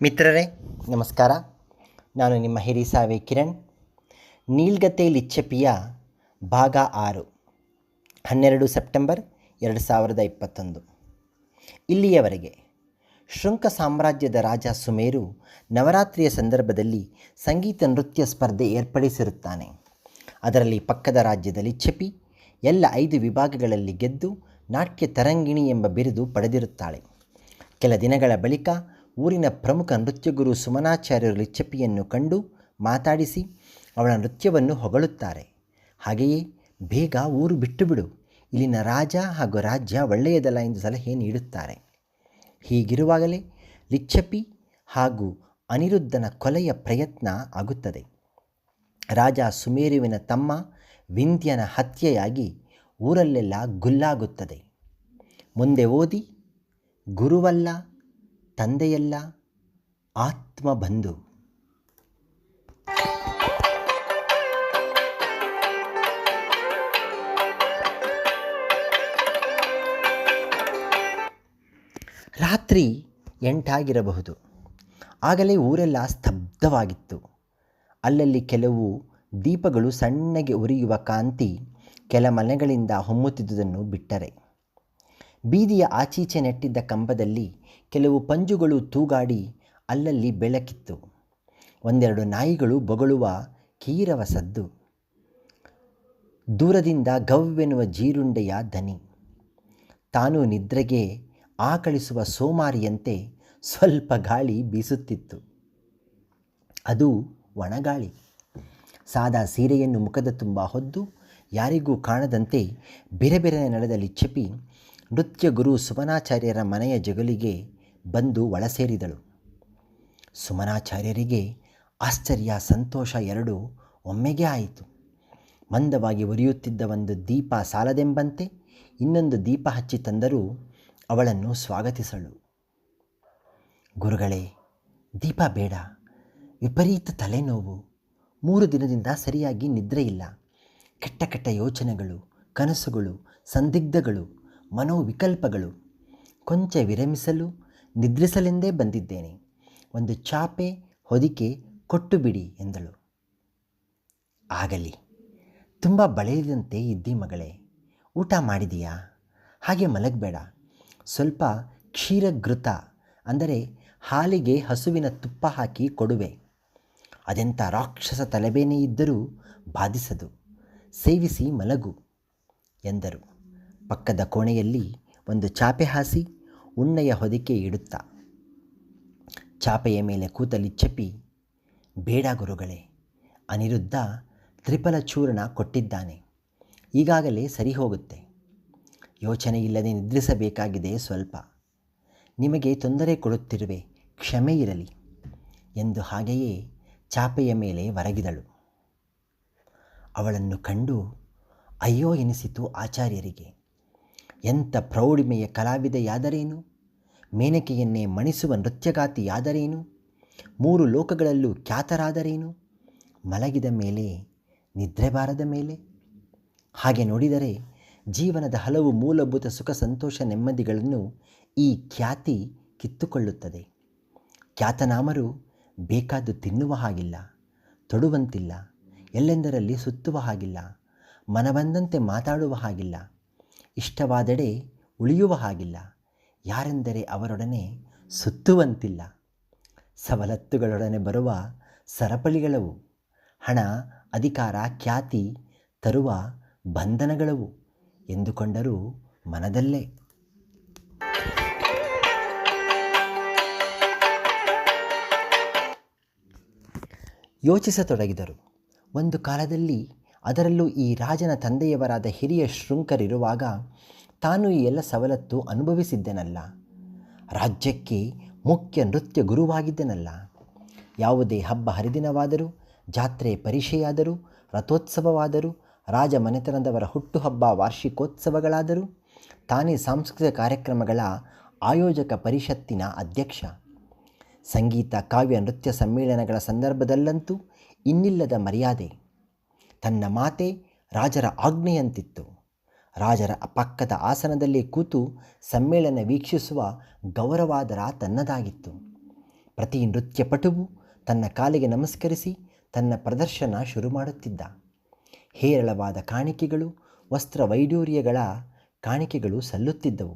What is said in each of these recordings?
ಮಿತ್ರರೇ ನಮಸ್ಕಾರ. ನಾನು ನಿಮ್ಮ ಹಿರಿಸಾವೆ ಕಿರಣ್. ನೀಳ್ಗತೆ ಲಿಚ್ಚಪಿಯ ಭಾಗ 6, 12 ಸೆಪ್ಟೆಂಬರ್ 2021. ಇಲ್ಲಿಯವರೆಗೆ ಶೃಂಗ ಸಾಮ್ರಾಜ್ಯದ ರಾಜ ಸುಮೇರು ನವರಾತ್ರಿಯ ಸಂದರ್ಭದಲ್ಲಿ ಸಂಗೀತ ನೃತ್ಯ ಸ್ಪರ್ಧೆ ಏರ್ಪಡಿಸಿರುತ್ತಾನೆ. ಅದರಲ್ಲಿ ಪಕ್ಕದ ರಾಜ್ಯದ ಲಿಚ್ಚಪಿ ಎಲ್ಲ 5 ವಿಭಾಗಗಳಲ್ಲಿ ಗೆದ್ದು ನಾಟ್ಯ ತರಂಗಿಣಿ ಎಂಬ ಬಿರುದು ಪಡೆದಿರುತ್ತಾಳೆ. ಕೆಲ ದಿನಗಳ ಬಳಿಕ ಊರಿನ ಪ್ರಮುಖ ನೃತ್ಯಗುರು ಸುಮನಾಚಾರ್ಯರು ಲಿಚ್ಚಪಿಯನ್ನು ಕಂಡು ಮಾತಾಡಿಸಿ ಅವಳ ನೃತ್ಯವನ್ನು ಹೊಗಳುತ್ತಾರೆ. ಹಾಗೆಯೇ ಬೇಗ ಊರು ಬಿಟ್ಟು ಬಿಡು, ಇಲ್ಲಿನ ರಾಜ ಹಾಗೂ ರಾಜ್ಯ ಒಳ್ಳೆಯದಲ್ಲ ಎಂದು ಸಲಹೆ ನೀಡುತ್ತಾರೆ. ಹೀಗಿರುವಾಗಲೇ ಲಿಚ್ಚಪಿ ಹಾಗೂ ಅನಿರುದ್ಧನ ಕೊಲೆಯ ಪ್ರಯತ್ನ ಆಗುತ್ತದೆ. ರಾಜ ಸುಮೇರುವಿನ ತಮ್ಮ ವಿಂಧ್ಯನ ಹತ್ಯೆಯಾಗಿ ಊರಲ್ಲೆಲ್ಲ ಗುಲ್ಲಾಗುತ್ತದೆ. ಮುಂದೆ ಓದಿ, ಗುರುವಲ್ಲ ತಂದೆಯಲ್ಲ ಆತ್ಮಬಂಧು. ರಾತ್ರಿ 8 ಆಗಿರಬಹುದು. ಆಗಲೇ ಊರೆಲ್ಲ ಸ್ತಬ್ಧವಾಗಿತ್ತು. ಅಲ್ಲಲ್ಲಿ ಕೆಲವು ದೀಪಗಳು ಸಣ್ಣಗೆ ಉರಿಯುವ ಕಾಂತಿ ಕೆಲ ಮನೆಗಳಿಂದ ಹೊಮ್ಮುತ್ತಿದ್ದುದನ್ನು ಬಿಟ್ಟರೆ, ಬೀದಿಯ ಆಚೀಚೆ ನೆಟ್ಟಿದ್ದ ಕಂಬದಲ್ಲಿ ಕೆಲವು ಪಂಜುಗಳು ತೂಗಾಡಿ ಅಲ್ಲಲ್ಲಿ ಬೆಳಕಿತ್ತು. ಒಂದೆರಡು ನಾಯಿಗಳು ಬೊಗಳುವ ಕೀರವ ಸದ್ದು, ದೂರದಿಂದ ಗವ್ವೆನ್ನುವ ಜೀರುಂಡೆಯ ದನಿ. ತಾನು ನಿದ್ರೆಗೆ ಆಕಳಿಸುವ ಸೋಮಾರಿಯಂತೆ ಸ್ವಲ್ಪ ಗಾಳಿ ಬೀಸುತ್ತಿತ್ತು. ಅದು ಒಣಗಾಳಿ. ಸಾದಾ ಸೀರೆಯನ್ನು ಮುಖದ ತುಂಬ ಹೊದ್ದು ಯಾರಿಗೂ ಕಾಣದಂತೆ ಬೆರೆಬೆರೆ ನಡೆದ ಲಿಚ್ಚಪಿ ನೃತ್ಯ ಗುರು ಸುಮನಾಚಾರ್ಯರ ಮನೆಯ ಜಗಲಿಗೆ ಬಂದು ಒಳಸೇರಿದಳು. ಸುಮನಾಚಾರ್ಯರಿಗೆ ಆಶ್ಚರ್ಯ ಸಂತೋಷ ಎರಡೂ ಒಮ್ಮೆಗೆ ಆಯಿತು. ಮಂದವಾಗಿ ಉರಿಯುತ್ತಿದ್ದ ಒಂದು ದೀಪ ಸಾಲದೆಂಬಂತೆ ಇನ್ನೊಂದು ದೀಪ ಹಚ್ಚಿ ತಂದರೂ ಅವಳನ್ನು ಸ್ವಾಗತಿಸಳು. ಗುರುಗಳೇ, ದೀಪ ಬೇಡ, ವಿಪರೀತ ತಲೆನೋವು, 3 ದಿನದಿಂದ ಸರಿಯಾಗಿ ನಿದ್ರೆಯಿಲ್ಲ, ಕೆಟ್ಟ ಕೆಟ್ಟ ಯೋಚನೆಗಳು, ಕನಸುಗಳು, ಸಂದಿಗ್ಧಗಳು, ಮನೋವಿಕಲ್ಪಗಳು. ಕೊಂಚ ವಿರಮಿಸಲು ನಿದ್ರಿಸಲೆಂದೇ ಬಂದಿದ್ದೇನೆ. ಒಂದು ಚಾಪೆ ಹೊದಿಕೆ ಕೊಟ್ಟು ಬಿಡಿ ಎಂದಳು. ಆಗಲಿ, ತುಂಬ ಬಳಲಿದಂತೆ ಇದ್ದಿ ಮಗಳೇ, ಊಟ ಮಾಡಿದೀಯಾ? ಹಾಗೆ ಮಲಗಬೇಡ, ಸ್ವಲ್ಪ ಕ್ಷೀರಘೃತ ಅಂದರೆ ಹಾಲಿಗೆ ಹಸುವಿನ ತುಪ್ಪ ಹಾಕಿ ಕೊಡುವೆ. ಅದೆಂಥ ರಾಕ್ಷಸ ತಲೆಬೇನೆ ಇದ್ದರೂ ಬಾಧಿಸದು, ಸೇವಿಸಿ ಮಲಗು ಎಂದರು. ಪಕ್ಕದ ಕೋಣೆಯಲ್ಲಿ ಒಂದು ಚಾಪೆ ಹಾಸಿ ಉಣ್ಣೆಯ ಹೊದಿಕೆ ಇಡುತ್ತಾ ಚಾಪೆಯ ಮೇಲೆ ಕೂತ ಲಿಚ್ಚಪಿ, ಬೇಡ ಗುರುಗಳೇ, ಅನಿರುದ್ಧ ತ್ರಿಫಲ ಚೂರ್ಣ ಕೊಟ್ಟಿದ್ದಾನೆ, ಈಗಾಗಲೇ ಸರಿ ಹೋಗುತ್ತೆ. ಯೋಚನೆ ಇಲ್ಲದೆ ನಿದ್ರಿಸಬೇಕಾಗಿದೆ ಸ್ವಲ್ಪ. ನಿಮಗೆ ತೊಂದರೆ ಕೊಡುತ್ತಿರುವೆ, ಕ್ಷಮೆ ಇರಲಿ ಎಂದು ಹಾಗೆಯೇ ಚಾಪೆಯ ಮೇಲೆ ಒರಗಿದಳು. ಅವಳನ್ನು ಕಂಡು ಅಯ್ಯೋ ಎನಿಸಿತು ಆಚಾರ್ಯರಿಗೆ. ಎಂಥ ಪ್ರೌಢಿಮೆಯ ಕಲಾವಿದೆಯಾದರೇನು, ಮೇನಕೆಯನ್ನೇ ಮಣಿಸುವ ನೃತ್ಯಗಾತಿಯಾದರೇನು, 3 ಲೋಕಗಳಲ್ಲೂ ಖ್ಯಾತರಾದರೇನು, ಮಲಗಿದ ಮೇಲೆ ನಿದ್ರೆ ಬಾರದ ಮೇಲೆ. ಹಾಗೆ ನೋಡಿದರೆ ಜೀವನದ ಹಲವು ಮೂಲಭೂತ ಸುಖ ಸಂತೋಷ ನೆಮ್ಮದಿಗಳನ್ನು ಈ ಖ್ಯಾತಿ ಕಿತ್ತುಕೊಳ್ಳುತ್ತದೆ. ಖ್ಯಾತನಾಮರು ಬೇಕಾದ್ದು ತಿನ್ನುವ ಹಾಗಿಲ್ಲ, ತೊಡುವಂತಿಲ್ಲ, ಎಲ್ಲೆಂದರಲ್ಲಿ ಸುತ್ತುವ ಹಾಗಿಲ್ಲ, ಮನಬಂದಂತೆ ಮಾತಾಡುವ ಹಾಗಿಲ್ಲ, ಇಷ್ಟವಾದೆಡೆ ಉಳಿಯುವ ಹಾಗಿಲ್ಲ, ಯಾರೆಂದರೆ ಅವರೊಡನೆ ಸುತ್ತುವಂತಿಲ್ಲ. ಸವಲತ್ತುಗಳೊಡನೆ ಬರುವ ಸರಪಳಿಗಳವು, ಹಣ ಅಧಿಕಾರ ಖ್ಯಾತಿ ತರುವ ಬಂಧನಗಳವು ಎಂದುಕೊಂಡರೂ ಮನದಲ್ಲೇ. ಯೋಚಿಸತೊಡಗಿದರು. ಒಂದು ಕಾಲದಲ್ಲಿ, ಅದರಲ್ಲೂ ಈ ರಾಜನ ತಂದೆಯವರಾದ ಹಿರಿಯ ಶೃಂಗರಿರುವಾಗ ತಾನು ಈ ಎಲ್ಲ ಸವಲತ್ತು ಅನುಭವಿಸಿದ್ದೆನಲ್ಲ. ರಾಜ್ಯಕ್ಕೆ ಮುಖ್ಯ ನೃತ್ಯ ಗುರುವಾಗಿದ್ದೆನಲ್ಲ. ಯಾವುದೇ ಹಬ್ಬ ಹರಿದಿನವಾದರೂ, ಜಾತ್ರೆ ಪರಿಷೆಯಾದರೂ, ರಥೋತ್ಸವವಾದರೂ, ರಾಜ ಮನೆತನದವರ ಹುಟ್ಟುಹಬ್ಬ ವಾರ್ಷಿಕೋತ್ಸವಗಳಾದರೂ ತಾನೇ ಸಾಂಸ್ಕೃತಿಕ ಕಾರ್ಯಕ್ರಮಗಳ ಆಯೋಜಕ ಪರಿಷತ್ತಿನ ಅಧ್ಯಕ್ಷ. ಸಂಗೀತ ಕಾವ್ಯ ನೃತ್ಯ ಸಮ್ಮೇಳನಗಳ ಸಂದರ್ಭದಲ್ಲಂತೂ ಇನ್ನಿಲ್ಲದ ಮರ್ಯಾದೆ. ತನ್ನ ಮಾತೆ ರಾಜರ ಆಜ್ಞೆಯಂತಿತ್ತು. ರಾಜರ ಪಕ್ಕದ ಆಸನದಲ್ಲಿ ಕೂತು ಸಮ್ಮೇಳನ ವೀಕ್ಷಿಸುವ ಗೌರವಾದರ ತನ್ನದಾಗಿತ್ತು. ಪ್ರತಿ ನೃತ್ಯಪಟುವು ತನ್ನ ಕಾಲಿಗೆ ನಮಸ್ಕರಿಸಿ ತನ್ನ ಪ್ರದರ್ಶನ ಶುರು ಮಾಡುತ್ತಿದ್ದ. ಹೇರಳವಾದ ಕಾಣಿಕೆಗಳು, ವಸ್ತ್ರ ವೈಡೂರ್ಯಗಳ ಕಾಣಿಕೆಗಳು ಸಲ್ಲುತ್ತಿದ್ದವು.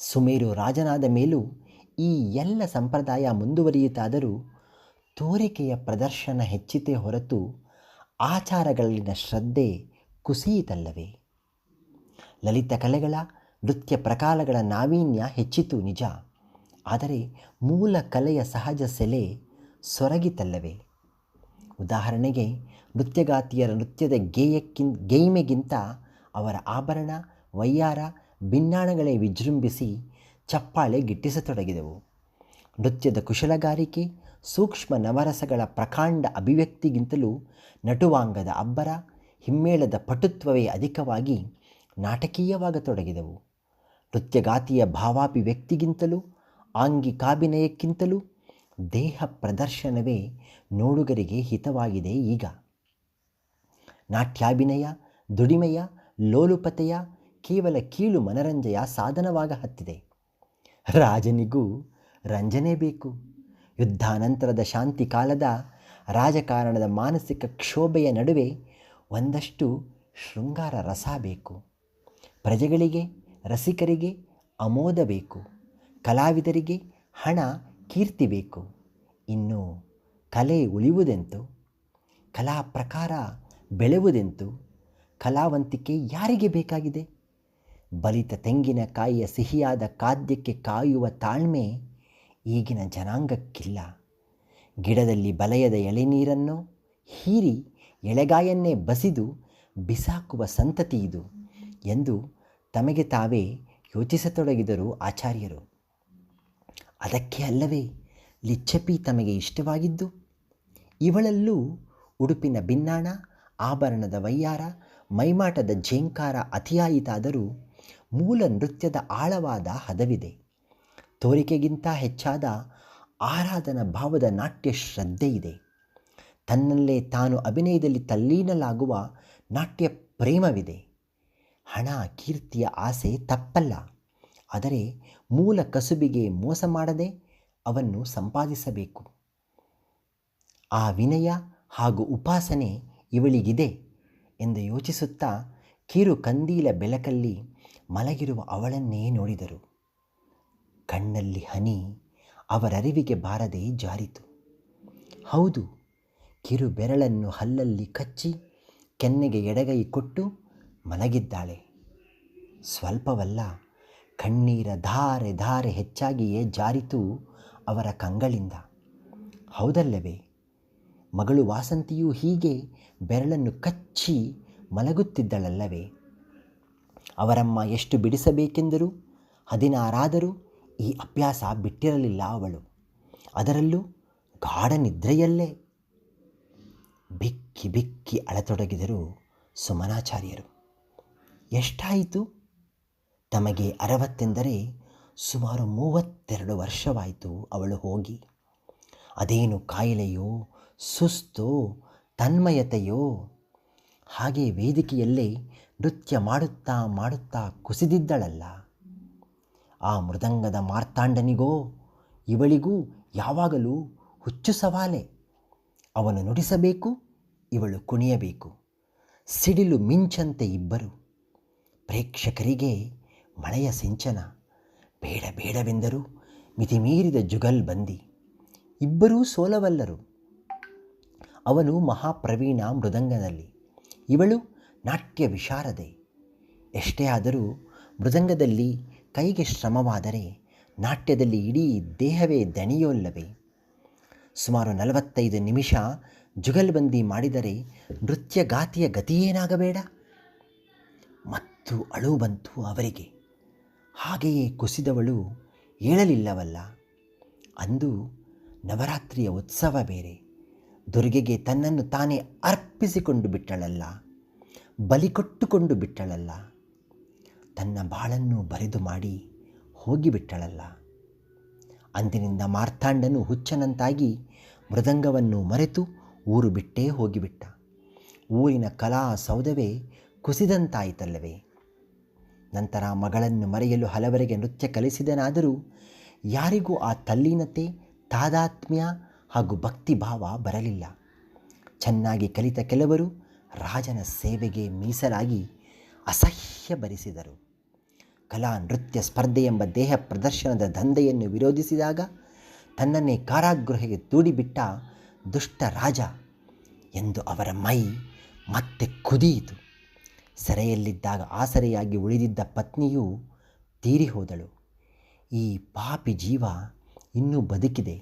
ಸುಮೇರು ರಾಜನಾದ ಮೇಲೂ ಈ ಎಲ್ಲ ಸಂಪ್ರದಾಯ ಮುಂದುವರಿಯಿತಾದರೂ ತೋರಿಕೆಯ ಪ್ರದರ್ಶನ ಹೆಚ್ಚಿತೇ ಹೊರತು ಆಚಾರಗಳಲ್ಲಿನ ಶ್ರದ್ಧೆ ಕುಸಿಯಿತಲ್ಲವೇ? ಲಲಿತ ಕಲೆಗಳ, ನೃತ್ಯ ಪ್ರಕಾರಗಳ ನಾವೀನ್ಯ ಹೆಚ್ಚಿತು ನಿಜ, ಆದರೆ ಮೂಲ ಕಲೆಯ ಸಹಜ ಸೆಲೆ ಸೊರಗಿತಲ್ಲವೇ? ಉದಾಹರಣೆಗೆ, ನೃತ್ಯಗಾತಿಯರ ನೃತ್ಯದ ಗೈಮೆಗಿಂತ ಅವರ ಆಭರಣ, ವಯ್ಯಾರ, ಭಿನ್ನಾಣಗಳೇ ವಿಜೃಂಭಿಸಿ ಚಪ್ಪಾಳೆ ಗಿಟ್ಟಿಸತೊಡಗಿದವು. ನೃತ್ಯದ ಕುಶಲಗಾರಿಕೆ, ಸೂಕ್ಷ್ಮ ನವರಸಗಳ ಪ್ರಕಾಂಡ ಅಭಿವ್ಯಕ್ತಿಗಿಂತಲೂ ನಟುವಾಂಗದ ಅಬ್ಬರ, ಹಿಮ್ಮೇಳದ ಪಟುತ್ವವೇ ಅಧಿಕವಾಗಿ ನಾಟಕೀಯವಾಗತೊಡಗಿದವು. ನೃತ್ಯಗಾತಿಯ ಭಾವಾಭಿವ್ಯಕ್ತಿಗಿಂತಲೂ ಆಂಗಿಕಾಭಿನಯಕ್ಕಿಂತಲೂ ದೇಹ ಪ್ರದರ್ಶನವೇ ನೋಡುಗರಿಗೆ ಹಿತವಾಗಿದೆ ಈಗ. ನಾಟ್ಯಾಭಿನಯ ದುಡಿಮೆಯ, ಲೋಲುಪತೆಯ, ಕೇವಲ ಕೀಳು ಮನರಂಜೆಯ ಸಾಧನವಾಗ ಹತ್ತಿದೆ. ರಾಜನಿಗೂ ರಂಜನೆ ಬೇಕು. ಯುದ್ಧಾನಂತರದ ಶಾಂತಿ ಕಾಲದ ರಾಜಕಾರಣದ ಮಾನಸಿಕ ಕ್ಷೋಭೆಯ ನಡುವೆ ಒಂದಷ್ಟು ಶೃಂಗಾರ ರಸ ಬೇಕು. ಪ್ರಜೆಗಳಿಗೆ, ರಸಿಕರಿಗೆ ಅಮೋದ ಬೇಕು. ಕಲಾವಿದರಿಗೆ ಹಣ, ಕೀರ್ತಿ ಬೇಕು. ಇನ್ನು ಕಲೆ ಉಳಿಯುವುದೆಂತು? ಕಲಾ ಪ್ರಕಾರ ಬೆಳೆಯುವುದೆಂತು? ಕಲಾವಂತಿಕೆ ಯಾರಿಗೆ ಬೇಕಾಗಿದೆ? ಬಲಿತ ತೆಂಗಿನಕಾಯಿಯ ಸಿಹಿಯಾದ ಖಾದ್ಯಕ್ಕೆ ಕಾಯುವ ತಾಳ್ಮೆ ಈಗಿನ ಜನಾಂಗಕ್ಕಿಲ್ಲ. ಗಿಡದಲ್ಲಿ ಬಲಯದ ಎಳೆನೀರನ್ನು ಹೀರಿ ಎಳೆಗಾಯನ್ನೇ ಬಸಿದು ಬಿಸಾಕುವ ಸಂತತಿ ಇದು ಎಂದು ತಮಗೆ ತಾವೇ ಯೋಚಿಸತೊಡಗಿದರು ಆಚಾರ್ಯರು. ಅದಕ್ಕೆ ಅಲ್ಲವೇ ಲಿಚ್ಚಪಿ ತಮಗೆ ಇಷ್ಟವಾಗಿದ್ದು? ಇವಳಲ್ಲೂ ಉಡುಪಿನ ಭಿನ್ನಾಣ, ಆಭರಣದ ವಯ್ಯಾರ, ಮೈಮಾಟದ ಝೇಂಕಾರ ಅತಿಯಾಯಿತಾದರೂ ಮೂಲ ನೃತ್ಯದ ಆಳವಾದ ಹದವಿದೆ. ತೋರಿಕೆಗಿಂತ ಹೆಚ್ಚಾದ ಆರಾಧನಾ ಭಾವದ ನಾಟ್ಯ ಶ್ರದ್ಧೆ ಇದೆ. ತನ್ನಲ್ಲೇ ತಾನು ಅಭಿನಯದಲ್ಲಿ ತಲ್ಲೀನಲಾಗುವ ನಾಟ್ಯ ಪ್ರೇಮವಿದೆ. ಹಣ, ಕೀರ್ತಿಯ ಆಸೆ ತಪ್ಪಲ್ಲ, ಆದರೆ ಮೂಲ ಕಸುಬಿಗೆ ಮೋಸ ಮಾಡದೆ ಅವನ್ನು ಸಂಪಾದಿಸಬೇಕು. ಆ ವಿನಯ ಹಾಗೂ ಉಪಾಸನೆ ಇವಳಿಗಿದೆ ಎಂದು ಯೋಚಿಸುತ್ತಾ ಕಿರು ಕಂದೀಲ ಬೆಳಕಲ್ಲಿ ಮಲಗಿರುವ ಅವಳನ್ನೇ ನೋಡಿದರು. ಕಣ್ಣಲ್ಲಿ ಹನಿ ಅವರರಿವಿಗೆ ಬಾರದೆ ಜಾರಿತು. ಹೌದು, ಕಿರು ಬೆರಳನ್ನು ಹಲ್ಲಲ್ಲಿ ಕಚ್ಚಿ ಕೆನ್ನೆಗೆ ಎಡಗೈ ಕೊಟ್ಟು ಮಲಗಿದ್ದಾಳೆ. ಸ್ವಲ್ಪವಲ್ಲ, ಕಣ್ಣೀರ ಧಾರೆ ಧಾರೆ ಹೆಚ್ಚಾಗಿಯೇ ಜಾರಿತು ಅವರ ಕಂಗಳಿಂದ. ಹೌದಲ್ಲವೇ? ಮಗಳು ವಾಸಂತಿಯೂ ಹೀಗೆ ಬೆರಳನ್ನು ಕಚ್ಚಿ ಮಲಗುತ್ತಿದ್ದಳಲ್ಲವೇ? ಅವರಮ್ಮ ಎಷ್ಟು ಬಿಡಿಸಬೇಕೆಂದರೂ 16 ಈ ಅಭ್ಯಾಸ ಬಿಟ್ಟಿರಲಿಲ್ಲ ಅವಳು. ಅದರಲ್ಲೂ ಗಾಢ ನಿದ್ರೆಯಲ್ಲೇ. ಬಿಕ್ಕಿ ಬಿಕ್ಕಿ ಅಳತೊಡಗಿದರು ಸುಮನಾಚಾರ್ಯರು. ಎಷ್ಟಾಯಿತು? ತಮಗೆ 60 ಎಂದರೆ ಸುಮಾರು 32 ವರ್ಷವಾಯಿತು ಅವಳು ಹೋಗಿ. ಅದೇನು ಕಾಯಿಲೆಯೋ, ಸುಸ್ತೋ, ತನ್ಮಯತೆಯೋ? ಹಾಗೆ ವೇದಿಕೆಯಲ್ಲೇ ನೃತ್ಯ ಮಾಡುತ್ತಾ ಮಾಡುತ್ತಾ ಕುಸಿದಿದ್ದಳಲ್ಲ. ಆ ಮೃದಂಗದ ಮಾರ್ತಾಂಡನಿಗೋ ಇವಳಿಗೂ ಯಾವಾಗಲೂ ಹುಚ್ಚು ಸವಾಲೆ. ಅವನು ನುಡಿಸಬೇಕು, ಇವಳು ಕುಣಿಯಬೇಕು. ಸಿಡಿಲು ಮಿಂಚಂತೆ ಇಬ್ಬರು. ಪ್ರೇಕ್ಷಕರಿಗೆ ಮಳೆಯ ಸಿಂಚನ. ಬೇಡ ಬೇಡವೆಂದರೂ ಮಿತಿಮೀರಿದ ಜುಗಲ್ಬಂದಿ. ಇಬ್ಬರೂ ಸೋಲವಲ್ಲರು. ಅವನು ಮಹಾಪ್ರವೀಣ ಮೃದಂಗದಲ್ಲಿ, ಇವಳು ನಾಟ್ಯ ವಿಶಾರದೆ. ಎಷ್ಟೇ ಆದರೂ ಮೃದಂಗದಲ್ಲಿ ಕೈಗೆ ಶ್ರಮವಾದರೆ ನಾಟ್ಯದಲ್ಲಿ ಇಡೀ ದೇಹವೇ ದಣಿಯೋಲ್ಲವೇ? ಸುಮಾರು 45 ನಿಮಿಷ ಜುಗಲ್ಬಂದಿ ಮಾಡಿದರೆ ನೃತ್ಯಗಾತಿಯ ಗತಿಯೇನಾಗಬೇಡ? ಮತ್ತು ಅಳು ಬಂತು ಅವರಿಗೆ. ಹಾಗೆಯೇ ಕುಸಿದವಳು ಏಳಲಿಲ್ಲವಲ್ಲ. ಅಂದು ನವರಾತ್ರಿಯ ಉತ್ಸವ ಬೇರೆ. ದುರ್ಗೆಗೆ ತನ್ನನ್ನು ತಾನೇ ಅರ್ಪಿಸಿಕೊಂಡು ಬಿಟ್ಟಳಲ್ಲ, ಬಲಿಕೊಟ್ಟುಕೊಂಡು ಬಿಟ್ಟಳಲ್ಲ. ತನ್ನ ಬಾಳನ್ನು ಬರಿದು ಮಾಡಿ ಹೋಗಿಬಿಟ್ಟಳಲ್ಲ. ಅಂದಿನಿಂದ ಮಾರ್ತಾಂಡನು ಹುಚ್ಚನಂತಾಗಿ ಮೃದಂಗವನ್ನು ಮರೆತು ಊರು ಬಿಟ್ಟೇ ಹೋಗಿಬಿಟ್ಟ. ಊರಿನ ಕಲಾ ಸೌಧವೇ ಕುಸಿದಂತಾಯಿತಲ್ಲವೇ? ನಂತರ ಮಗಳನ್ನು ಮರೆಯಲು ಹಲವರಿಗೆ ನೃತ್ಯ ಕಲಿಸಿದನಾದರೂ ಯಾರಿಗೂ ಆ ತಲ್ಲೀನತೆ, ತಾದಾತ್ಮ್ಯ ಹಾಗೂ ಭಕ್ತಿಭಾವ ಬರಲಿಲ್ಲ. ಚೆನ್ನಾಗಿ ಕಲಿತ ಕೆಲವರು ರಾಜನ ಸೇವೆಗೆ ಮೀಸಲಾಗಿ ಅಸಹ್ಯ ಭರಿಸಿದರು. ಕಲಾ ನೃತ್ಯ ಸ್ಪರ್ಧೆ ಎಂಬ ದೇಹ ಪ್ರದರ್ಶನದ ದಂಧೆಯನ್ನು ವಿರೋಧಿಸಿದಾಗ ತನ್ನನ್ನೇ ಕಾರಾಗೃಹಕ್ಕೆ ದೂಡಿಬಿಟ್ಟ ದುಷ್ಟ ರಾಜ ಎಂದು ಅವರ ಮೈ ಮತ್ತೆ ಕುದಿಯಿತು. ಸೆರೆಯಲ್ಲಿದ್ದಾಗ ಆಸರೆಯಾಗಿ ಉಳಿದಿದ್ದ ಪತ್ನಿಯು ತೀರಿ ಹೋದಳು. ಈ ಪಾಪಿ ಜೀವ ಇನ್ನೂ ಬದುಕಿದೆ,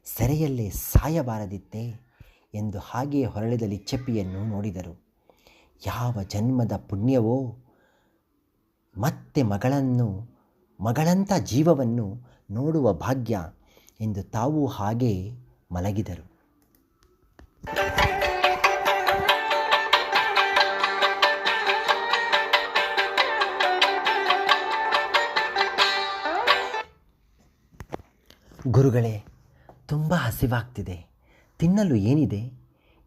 ಸೆರೆಯಲ್ಲೇ ಸಾಯಬಾರದಿತ್ತೇ ಎಂದು ಹಾಗೆಯೇ ಹೊರಳಿದ ಲಿಚ್ಚಪ್ಪಿಯನ್ನು ನೋಡಿದರು. ಯಾವ ಜನ್ಮದ ಪುಣ್ಯವೋ, ಮತ್ತೆ ಮಗಳಂಥ ಜೀವವನ್ನು ನೋಡುವ ಭಾಗ್ಯ ಎಂದು ತಾವೂ ಹಾಗೇ ಮಲಗಿದರು. ಗುರುಗಳೇ, ತುಂಬ ಹಸಿವಾಗ್ತಿದೆ, ತಿನ್ನಲು ಏನಿದೆ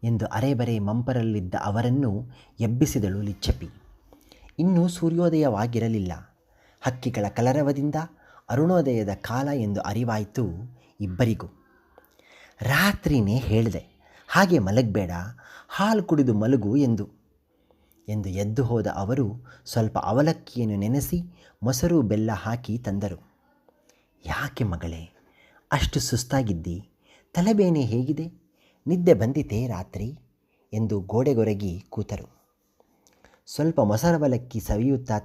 ಎಂದು ಅರೆಬರೆ ಮಂಪರಲ್ಲಿದ್ದ ಅವರನ್ನು ಎಬ್ಬಿಸಿದಳು ಲಿಚ್ಚಪ್ಪಿ. ಇನ್ನೂ ಸೂರ್ಯೋದಯವಾಗಿರಲಿಲ್ಲ. ಹಕ್ಕಿಗಳ ಕಲರವದಿಂದ ಅರುಣೋದಯದ ಕಾಲ ಎಂದು ಅರಿವಾಯಿತು ಇಬ್ಬರಿಗೂ. ರಾತ್ರಿನೇ ಹೇಳಿದೆ, ಹಾಗೆ ಮಲಗಬೇಡ, ಹಾಲು ಕುಡಿದು ಮಲಗು ಎಂದು ಎದ್ದು ಹೋದ ಅವರು ಸ್ವಲ್ಪ ಅವಲಕ್ಕಿಯನ್ನು ನೆನೆಸಿ ಮೊಸರು ಬೆಲ್ಲ ಹಾಕಿ ತಂದರು. ಯಾಕೆ ಮಗಳೇ ಅಷ್ಟು ಸುಸ್ತಾಗಿದ್ದಿ? ತಲೆಬೇನೆ ಹೇಗಿದೆ? ನಿದ್ದೆ ಬಂದಿತೇ ರಾತ್ರಿ ಎಂದು ಗೋಡೆಗೊರಗಿ ಕೂತರು. ಸ್ವಲ್ಪ ಮೊಸರವಲಕ್ಕಿ ಸವಿಯುತ್ತಾ